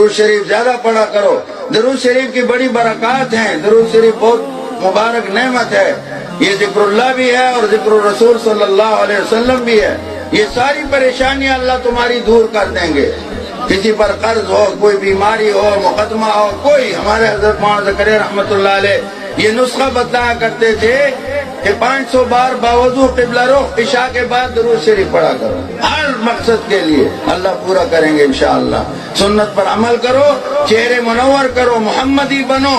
درود شریف زیادہ پڑھا کرو. درود شریف کی بڑی برکات ہیں. درود شریف بہت مبارک نعمت ہے. یہ ذکر اللہ بھی ہے اور ذکر الرسول صلی اللہ علیہ وسلم بھی ہے. یہ ساری پریشانیاں اللہ تمہاری دور کر دیں گے. کسی پر قرض ہو, کوئی بیماری ہو, مقدمہ ہو, کوئی. ہمارے حضرت مولانا زکریا رحمۃ اللہ علیہ یہ نسخہ بتایا کرتے تھے کہ 500 بار باوضو قبلہ رخ عشاء کے بعد درود شریف پڑھا کرو. ہر مقصد کے لیے اللہ پورا کریں گے انشاءاللہ. سنت پر عمل کرو, چہرے منور کرو, محمدی بنو,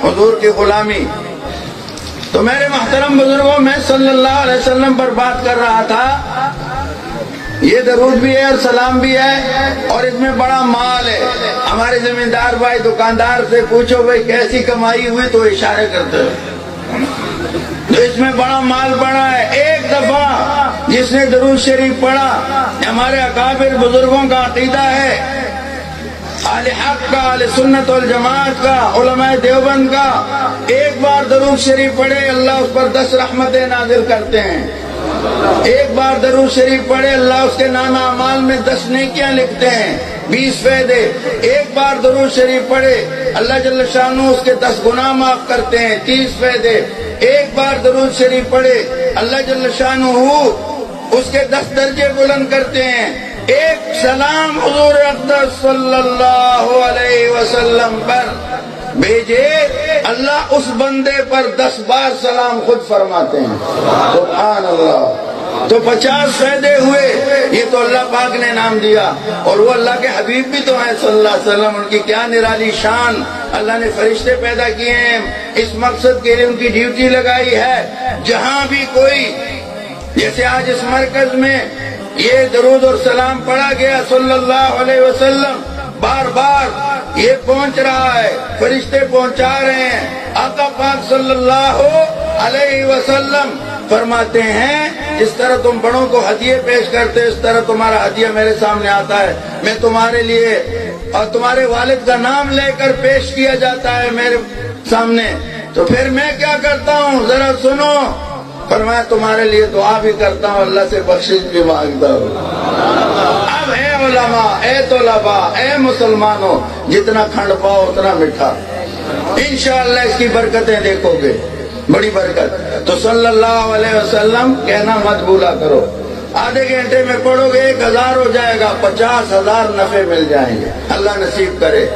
حضور کی غلامی. تو میرے محترم بزرگوں, میں صلی اللہ علیہ وسلم پر بات کر رہا تھا. یہ درود بھی ہے اور سلام بھی ہے اور اس میں بڑا مال ہے. ہمارے زمیندار بھائی دکاندار سے پوچھو بھائی کیسی کمائی ہوئی تو اشارے کرتے ہیں. تو اس میں بڑا مال پڑا ہے. ایک دفعہ جس نے درود شریف پڑھا, ہمارے اکابر بزرگوں کا عقیدہ ہے, اہل حق کا, اہل سنت والجماعت کا, علماء دیوبند کا, ایک بار درود شریف پڑھے اللہ اس پر 10 رحمتیں نازل کرتے ہیں. ایک بار درود شریف پڑھے اللہ اس کے نامہ اعمال میں 10 نیکیاں لکھتے ہیں, 20 فائدے. ایک بار درود شریف پڑھے اللہ جل شانہ اس کے 10 گناہ معاف کرتے ہیں, 30 فائدے. ایک بار درود شریف پڑھے اللہ جل شانہ اس کے 10 درجے بلند کرتے ہیں. ایک سلام حضور اقدس صلی اللہ علیہ وسلم پر بھیجے اللہ اس بندے پر 10 بار سلام خود فرماتے ہیں. سبحان اللہ. تو 50 فائدے ہوئے. یہ تو اللہ پاک نے نام دیا اور وہ اللہ کے حبیب بھی تو ہیں صلی اللہ علیہ وسلم. ان کی کیا نرالی شان. اللہ نے فرشتے پیدا کیے ہیں, اس مقصد کے لیے ان کی ڈیوٹی لگائی ہے. جہاں بھی کوئی, جیسے آج اس مرکز میں یہ درود اور سلام پڑھا گیا صلی اللہ علیہ وسلم, بار بار یہ پہنچ رہا ہے, فرشتے پہنچا رہے ہیں. آقا پاک صلی اللہ علیہ وسلم فرماتے ہیں جس طرح تم بڑوں کو ہدیے پیش کرتے اس طرح تمہارا ہدیہ میرے سامنے آتا ہے. میں تمہارے لیے اور تمہارے والد کا نام لے کر پیش کیا جاتا ہے میرے سامنے. تو پھر میں کیا کرتا ہوں ذرا سنو. فرمایا تمہارے لیے دعا بھی کرتا ہوں, اللہ سے بخشش بھی مانگتا ہوں. اب اے علماء, اے طلباء, اے مسلمانوں, جتنا کھنڈ پاؤ اتنا میٹھا. انشاءاللہ اس کی برکتیں دیکھو گے, بڑی برکت. تو صلی اللہ علیہ وسلم کہنا مت بھولا کرو. آدھے گھنٹے میں پڑھو گے 1000 ہو جائے گا, 50,000 نفع مل جائیں گے. اللہ نصیب کرے.